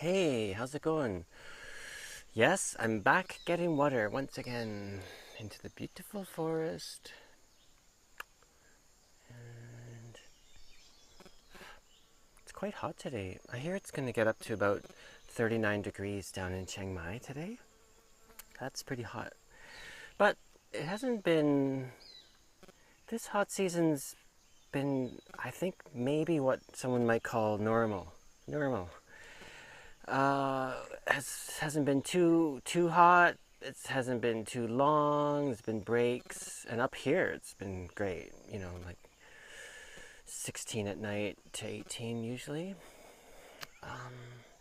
Hey, how's it going? Yes, I'm back getting water once again into the beautiful forest. And it's quite hot today. I hear it's going to get up to about 39 degrees down in Chiang Mai today. That's pretty hot. But it hasn't been. This hot season's been, I think, maybe what someone might call normal. Normal. Hasn't been too hot. It hasn't been too long. There's been breaks, and up here it's been great. You know, like 16 at night to 18 usually.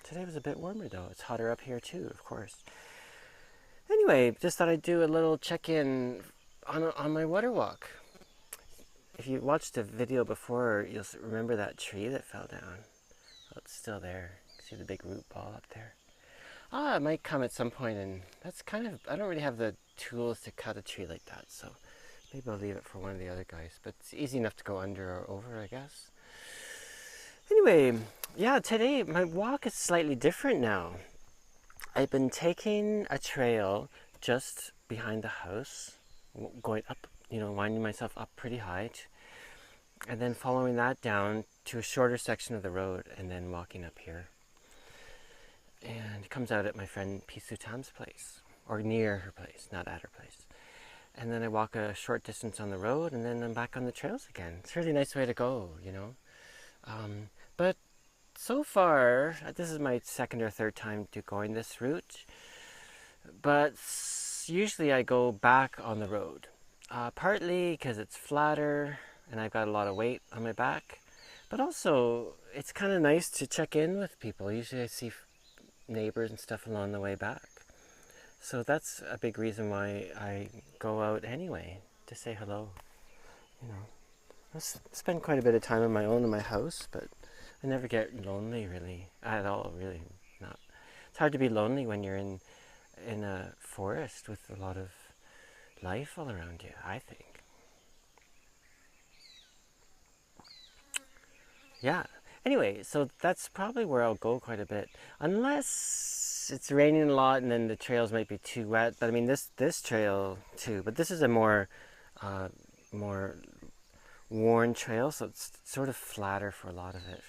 Today was a bit warmer though. It's hotter up here too, of course. Anyway, just thought I'd do a little check-in on my water walk. If you watched the video before, you'll remember that tree that fell down. Oh, it's still there. You can see the big root ball up there. It might come at some point, and that's kind of, I don't really have the tools to cut a tree like that, so maybe I'll leave it for one of the other guys, but it's easy enough to go under or over, I guess. Anyway, yeah, today my walk is slightly different now. I've been taking a trail just behind the house, going up, winding myself up pretty high, and then following that down to a shorter section of the road, and then walking up here. And it comes out at my friend Pisu Tam's place, or near her place, not at her place. And then I walk a short distance on the road, and then I'm back on the trails again. It's a really nice way to go, But so far, this is my second or third time to going this route, but usually I go back on the road. Partly because it's flatter, and I've got a lot of weight on my back, but also it's kind of nice to check in with people. Usually I see neighbors and stuff along the way back. So that's a big reason why I go out anyway, to say hello. I spend quite a bit of time on my own in my house, but I never get lonely really, at all, really not. It's hard to be lonely when you're in a forest with a lot of life all around you, I think. Yeah. Anyway, so that's probably where I'll go quite a bit, unless it's raining a lot and then the trails might be too wet. But I mean, this trail too. But this is a more worn trail, so it's sort of flatter for a lot of it.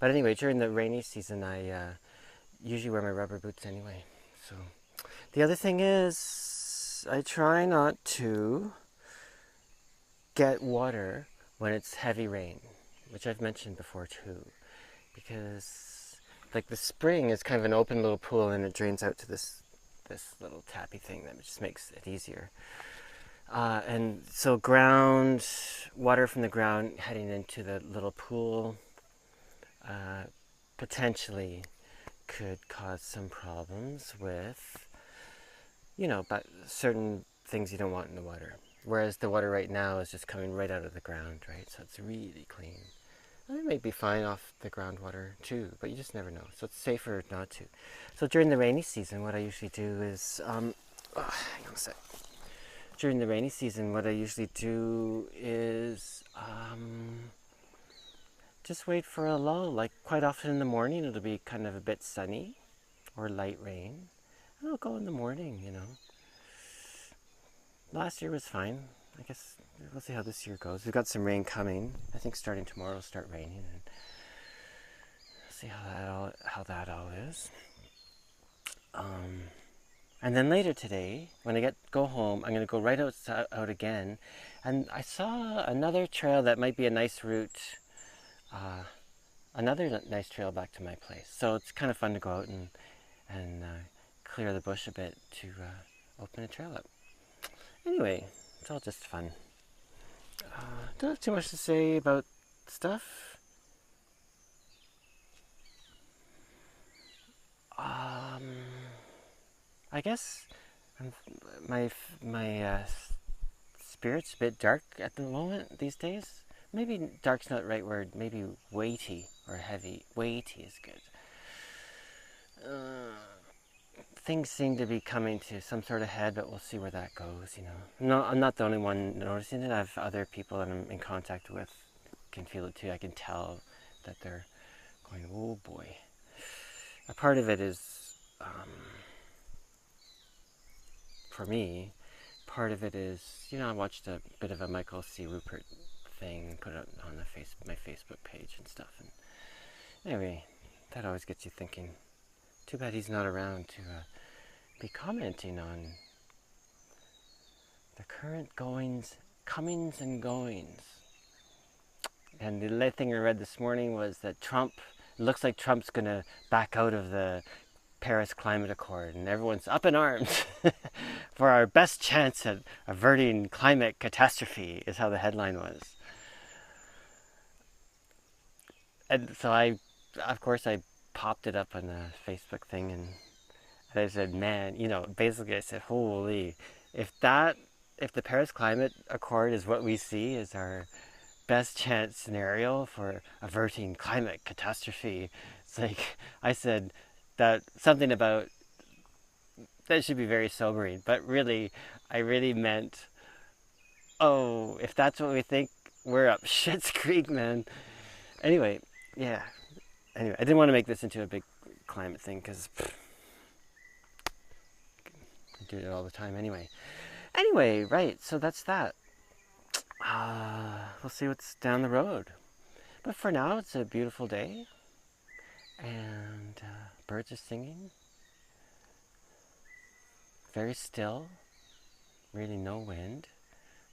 But anyway, during the rainy season, I usually wear my rubber boots anyway. So the other thing is, I try not to get water when it's heavy rain, which I've mentioned before too, because like the spring is kind of an open little pool, and it drains out to this little tappy thing that just makes it easier. And so water from the ground heading into the little pool potentially could cause some problems with, but certain things you don't want in the water. Whereas the water right now is just coming right out of the ground, right? So it's really clean. And it may be fine off the groundwater too, but you just never know. So it's safer not to. So during the rainy season, what I usually do is, hang on a sec. During the rainy season, what I usually do is just wait for a lull. Like quite often in the morning, it'll be kind of a bit sunny or light rain. And I'll go in the morning, Last year was fine. I guess we'll see how this year goes. We've got some rain coming. I think starting tomorrow will start raining, and see how that all is. And then later today, when I go home, I'm going to go right out again. And I saw another trail that might be a nice route, another nice trail back to my place. So it's kind of fun to go out and clear the bush a bit to open a trail up. Anyway, it's all just fun. Don't have too much to say about stuff. I guess my spirit's a bit dark at the moment these days. Maybe dark's not the right word. Maybe weighty or heavy. Weighty is good. Things seem to be coming to some sort of head, but we'll see where that goes, No, I'm not the only one noticing it. I have other people that I'm in contact with can feel it too. I can tell that they're going, oh boy. A part of it is, for me, part of it is, I watched a bit of a Michael C. Rupert thing, put it on my Facebook page and stuff. And anyway, that always gets you thinking. Too bad he's not around to be commenting on the current comings and goings. And the last thing I read this morning was that it looks like Trump's going to back out of the Paris Climate Accord, and everyone's up in arms for our best chance at averting climate catastrophe, is how the headline was. And so I popped it up on the Facebook thing, and I said, man, basically I said, holy, if the Paris Climate Accord is what we see as our best chance scenario for averting climate catastrophe, it's like, I said that something about that should be very sobering, but really, I really meant, oh, if that's what we think, we're up shit's creek, man. Anyway, yeah. Anyway, I didn't want to make this into a big climate thing, because I do it all the time anyway. Anyway, right, so that's that. We'll see what's down the road. But for now, it's a beautiful day. And birds are singing. Very still. Really no wind.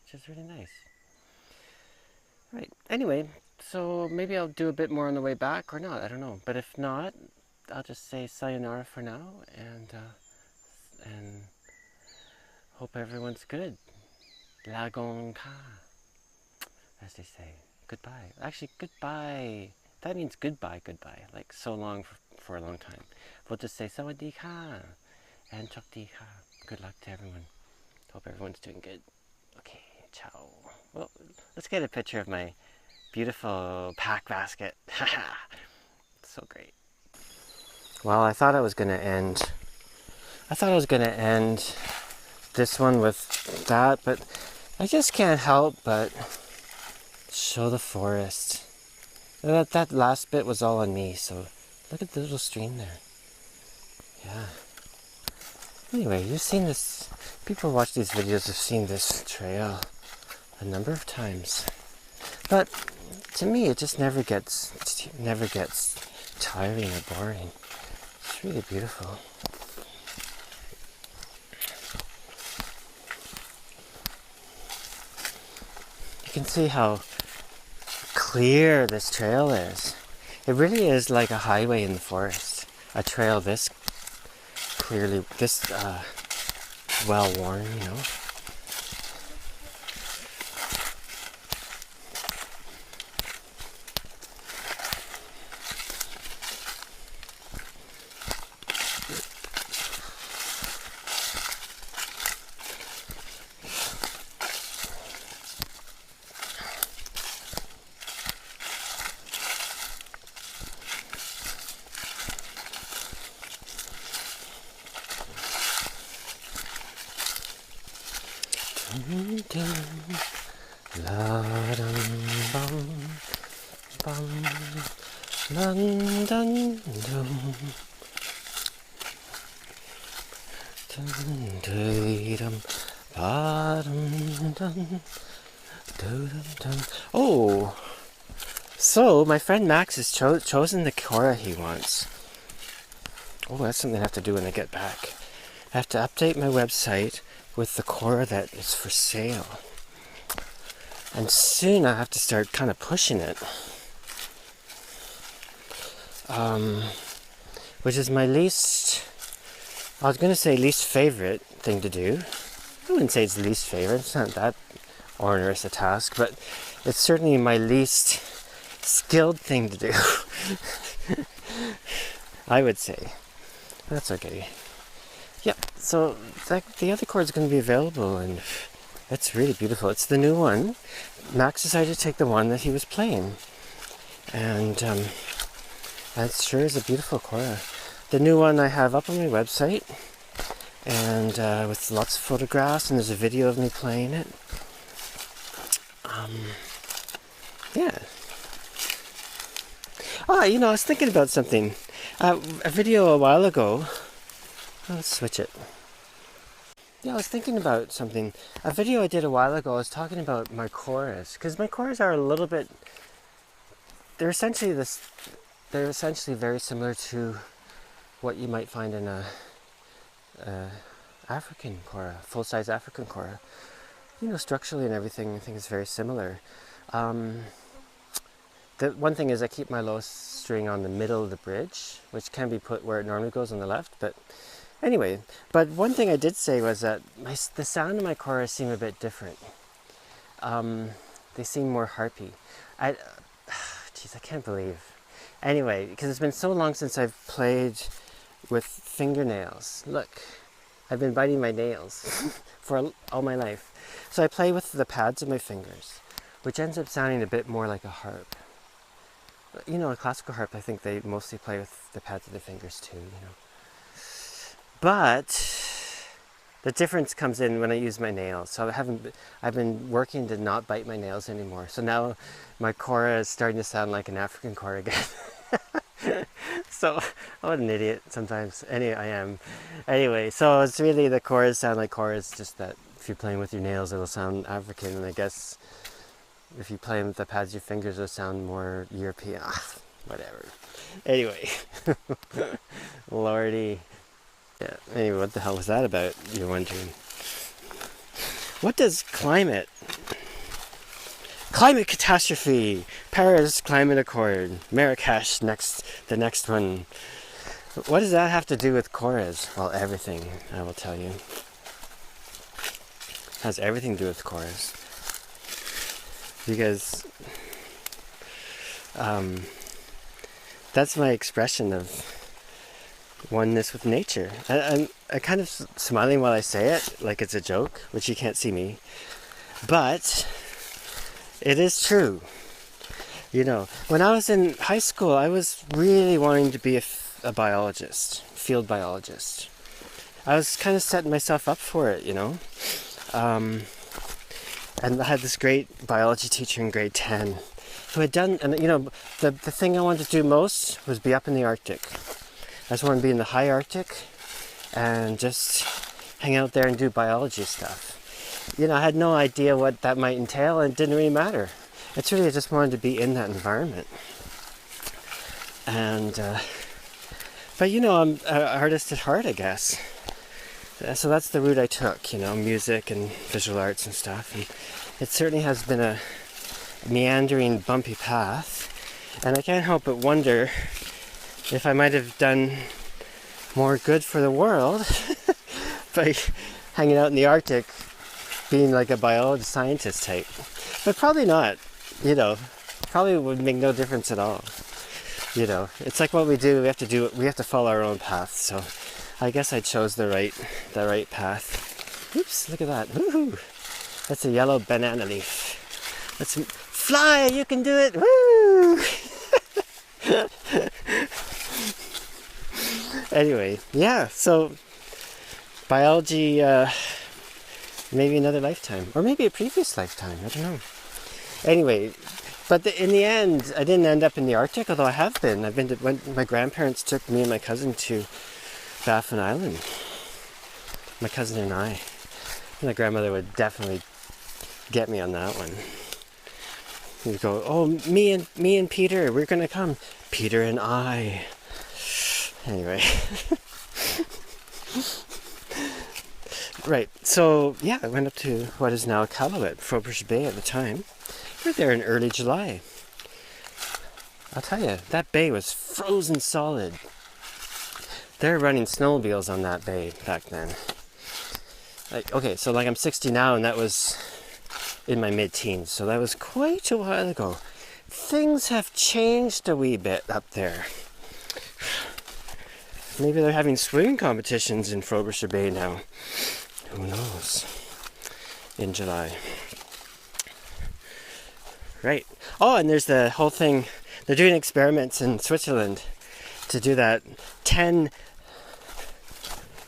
Which is really nice. Right, anyway, so maybe I'll do a bit more on the way back or not. I don't know. But if not, I'll just say sayonara for now. And hope everyone's good. Lagon ka, as they say. Goodbye. Actually, goodbye. That means goodbye, like so long for a long time. We'll just say sawadee ka and chokdee ka. Good luck to everyone. Hope everyone's doing good. Okay, ciao. Well, let's get a picture of my beautiful pack basket. So great. Well, I thought I was going to end this one with that, but I just can't help but show the forest. That last bit was all on me, so look at the little stream there. Yeah. Anyway, you've seen this. People who watch these videos have seen this trail a number of times. But to me, it just never gets tiring or boring. It's really beautiful. You can see how clear this trail is. It really is like a highway in the forest. A trail this clearly, this well worn, Oh, so my friend Max has chosen the Cora he wants. Oh, that's something I have to do when I get back. I have to update my website with the Cora that is for sale. And soon I have to start kind of pushing it. Which is my least favorite thing to do. I wouldn't say it's least favorite, it's not that onerous a task, but it's certainly my least skilled thing to do. I would say. That's okay. Yeah, so the other chord's going to be available, and it's really beautiful. It's the new one. Max decided to take the one that he was playing, and that sure is a beautiful Cora. The new one I have up on my website, and with lots of photographs, and there's a video of me playing it. Yeah. I was thinking about something. A video a while ago. Let's switch it. Yeah, I was thinking about something. A video I did a while ago, I was talking about my chorus, because my chorus are a little bit. They're essentially very similar to what you might find in a African kora, full-size African kora. You know, structurally and everything, I think it's very similar. The one thing is I keep my low string on the middle of the bridge, which can be put where it normally goes on the left, but anyway. But one thing I did say was that the sound of my chorus seem a bit different. They seem more harpy. Jeez, I can't believe. Anyway, because it's been so long since I've played with fingernails. Look, I've been biting my nails for all my life. So I play with the pads of my fingers, which ends up sounding a bit more like a harp. You know, a classical harp, I think they mostly play with the pads of their fingers too, you know. But the difference comes in when I use my nails. So I've been working to not bite my nails anymore. So now my kora is starting to sound like an African kora again. So I'm an idiot sometimes. Anyway, I am. Anyway, so it's really the choras sound like choras, just that if you're playing with your nails, it'll sound African, and I guess if you play with the pads of your fingers, it'll sound more European. Whatever. Anyway, lordy. Yeah. Anyway, what the hell was that about? You're wondering. What does climate catastrophe, Paris Climate Accord, Marrakesh the next one. What does that have to do with choras? Well, everything, I will tell you. It has everything to do with choras. Because that's my expression of oneness with nature. I'm kind of smiling while I say it, like it's a joke, which you can't see me. But it is true. You know, when I was in high school, I was really wanting to be a biologist, field biologist. I was kind of setting myself up for it, you know. And I had this great biology teacher in grade 10 who had done, and you know, the thing I wanted to do most was be up in the Arctic. I just wanted to be in the high Arctic and just hang out there and do biology stuff. You know, I had no idea what that might entail, and it didn't really matter. It's really, I just wanted to be in that environment. And, but you know, I'm an artist at heart, I guess. So that's the route I took, you know, music and visual arts and stuff. And it certainly has been a meandering, bumpy path. And I can't help but wonder if I might have done more good for the world by hanging out in the Arctic, being like a biologist scientist type. But probably not, you know, probably would make no difference at all. You know, it's like what we do, we have to follow our own path. So I guess I chose the right path. Oops, look at that. Woohoo! That's a yellow banana leaf. Let's fly, you can do it. Woo! Anyway, yeah, so biology, maybe another lifetime, or maybe a previous lifetime, I don't know. Anyway, but in the end, I didn't end up in the Arctic, although I have been. When my grandparents took me and my cousin to Baffin Island. My cousin and I. My grandmother would definitely get me on that one. You'd go, oh, me and Peter, we're gonna come. Peter and I. Anyway. Right, so yeah, I went up to what is now Iqaluit, Frobisher Bay at the time. We were there in early July. I'll tell you, that bay was frozen solid. They were running snowmobiles on that bay back then. Like, okay, so like I'm 60 now, and that was in my mid-teens, so that was quite a while ago. Things have changed a wee bit up there. Maybe they're having swimming competitions in Frobisher Bay now. Who knows? In July. Right. Oh, and there's the whole thing. They're doing experiments in Switzerland to do that 10...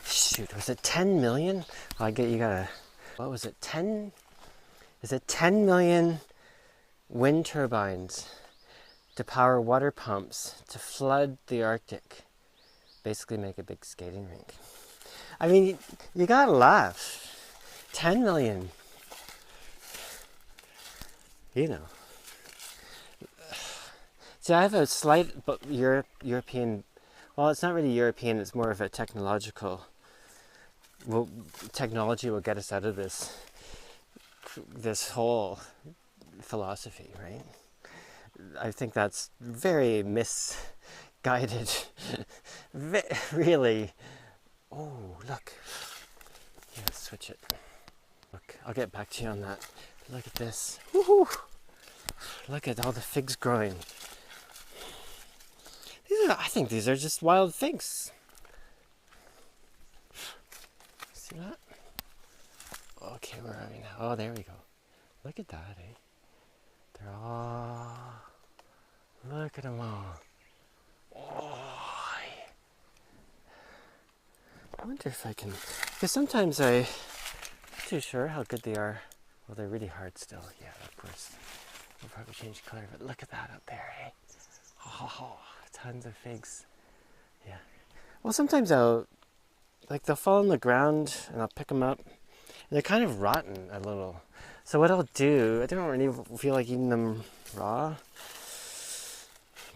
Shoot, was it 10 million? Oh, what was it? 10... Is it 10 million wind turbines to power water pumps to flood the Arctic basically make a big skating rink. I mean, you gotta laugh. 10 million. You know. See, I have a slight European, well, it's not really European, it's more of a technological, well, technology will get us out of this whole philosophy, right? I think that's very misguided. Really. Oh, look. Yeah, let's switch it. Look, I'll get back to you on that. Look at this. Woohoo! Look at all the figs growing. I think these are just wild figs. See that? Okay, where are we now? Oh, there we go. Look at that, eh? They're all... Look at them all. Oh, I wonder if I can... Because sometimes I'm not too sure how good they are. Well, they're really hard still. Yeah, of course. We'll probably change color, but look at that up there, eh? Oh, tons of figs. Yeah. Well, sometimes they'll fall on the ground and I'll pick them up. And they're kind of rotten a little. So what I'll do, I don't really feel like eating them raw.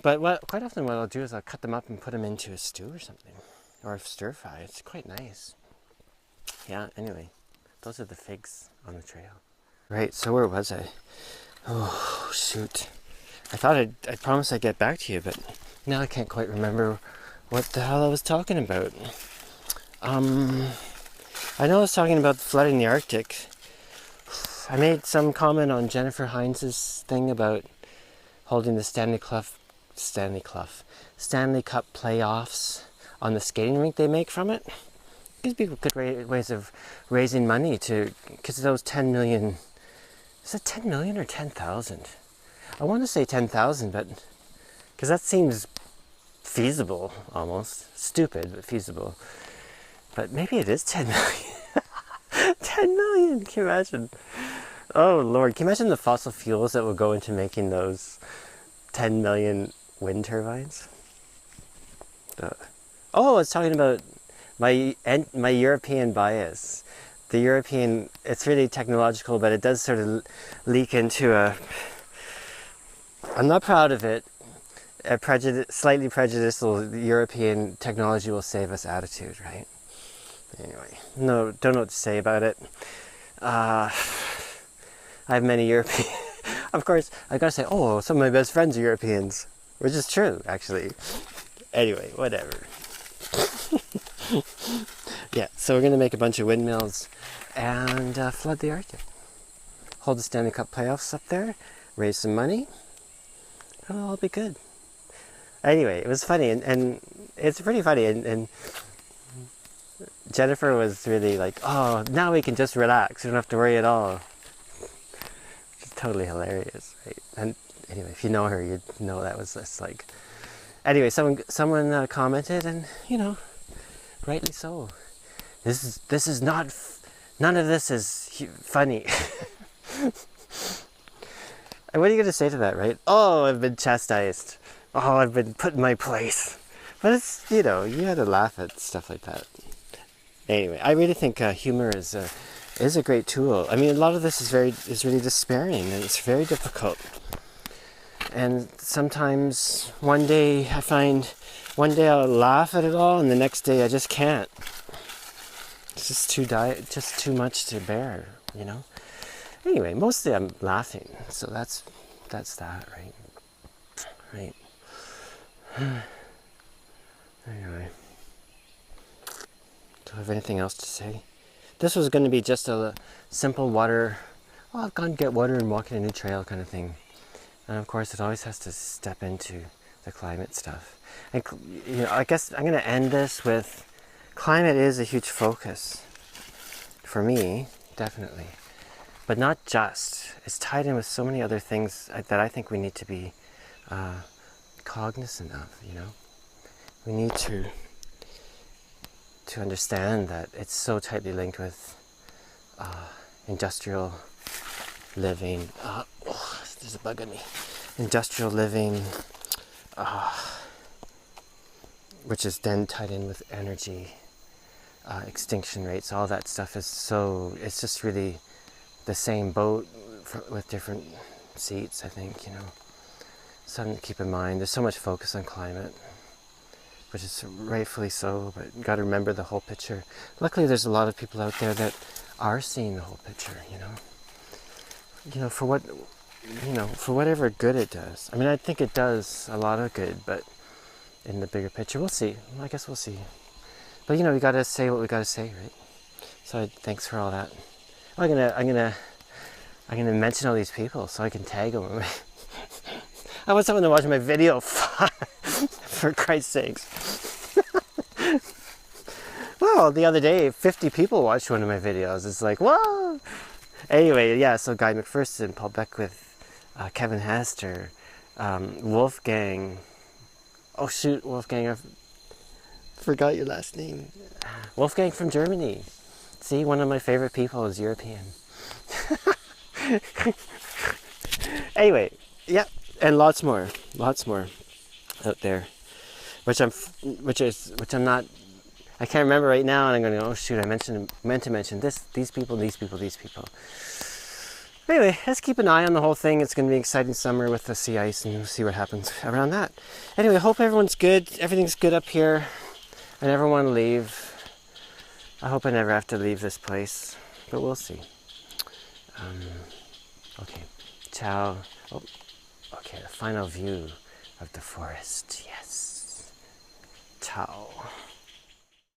But quite often what I'll do is I'll cut them up and put them into a stew or something. Or a stir fry. It's quite nice. Yeah, anyway. Those are the figs on the trail. Right, so where was I? Oh, shoot. I thought I promised I'd get back to you, but now I can't quite remember what the hell I was talking about. I know I was talking about the flood in the Arctic. I made some comment on Jennifer Hynes' thing about holding the Stanley Cup playoffs on the skating rink they make from it. Gives people good ways of raising money because those 10 million. Is it 10 million or 10,000? I want to say 10,000, but because that seems feasible almost. Stupid, but feasible. But maybe it is 10 million. 10 million, can you imagine? Oh Lord, can you imagine the fossil fuels that will go into making those 10 million wind turbines? Oh, I was talking about my European bias. The European, it's really technological, but it does sort of leak into I'm not proud of it, a slightly prejudicial European technology will save us attitude, right? Anyway, no, don't know what to say about it. I have many European... Of course, I gotta say, oh, some of my best friends are Europeans. Which is true, actually. Anyway, whatever. Yeah, so we're gonna make a bunch of windmills and flood the Arctic. Hold the Stanley Cup playoffs up there, raise some money, and it'll all be good. Anyway, it was funny, and it's pretty funny, and Jennifer was really like, oh, now we can just relax, we don't have to worry at all. Which is totally hilarious, right? And anyway, if you know her, you'd know that was just like... Anyway, someone commented, and, you know, rightly so. This is not... None of this is funny. And what are you going to say to that, right? Oh, I've been chastised. Oh, I've been put in my place. But it's, you know, you had to laugh at stuff like that. Anyway, I really think humor is a great tool. I mean, a lot of this is really despairing, and it's very difficult. And sometimes one day I'll laugh at it all, and the next day I just can't. It's just too much to bear, you know. Anyway, mostly I'm laughing, so that's that, right? Right. Anyway, do I have anything else to say? This was going to be just a simple water. Oh, I've gone to get water and walking a new trail kind of thing. And of course, it always has to step into the climate stuff. And you know, I guess I'm going to end this with climate is a huge focus for me, definitely. But not just. It's tied in with so many other things that I think we need to be cognizant of, you know. We need to understand that it's so tightly linked with industrial living. Oh, there's a bug on me. Industrial living, which is then tied in with energy, extinction rates, all that stuff is so, it's just really the same boat with different seats, I think, you know. Something to keep in mind. There's so much focus on climate, which is rightfully so, but you got to remember the whole picture. Luckily, there's a lot of people out there that are seeing the whole picture, you know. You know, for what, you know, for whatever good it does. I mean, I think it does a lot of good, but in the bigger picture, we'll see. I guess we'll see. But you know, we got to say what we got to say, right? So thanks for all that. I'm gonna mention all these people so I can tag them. I want someone to watch my video. For Christ's sakes. Well, the other day, 50 people watched one of my videos. It's like, whoa! Anyway, yeah, so Guy McPherson, Paul Beckwith, Kevin Hester, Wolfgang. Oh shoot, Wolfgang, I forgot your last name. Wolfgang from Germany. See, one of my favorite people is European. Anyway, yeah, and lots more out there. Which I'm not. I can't remember right now, and I'm going to go. Oh shoot! I meant to mention this. These people. Anyway, let's keep an eye on the whole thing. It's going to be an exciting summer with the sea ice, and we'll see what happens around that. Anyway, hope everyone's good. Everything's good up here. I never want to leave. I hope I never have to leave this place, but we'll see. Okay, ciao. Oh, okay, the final view of the forest. Yes. Ciao.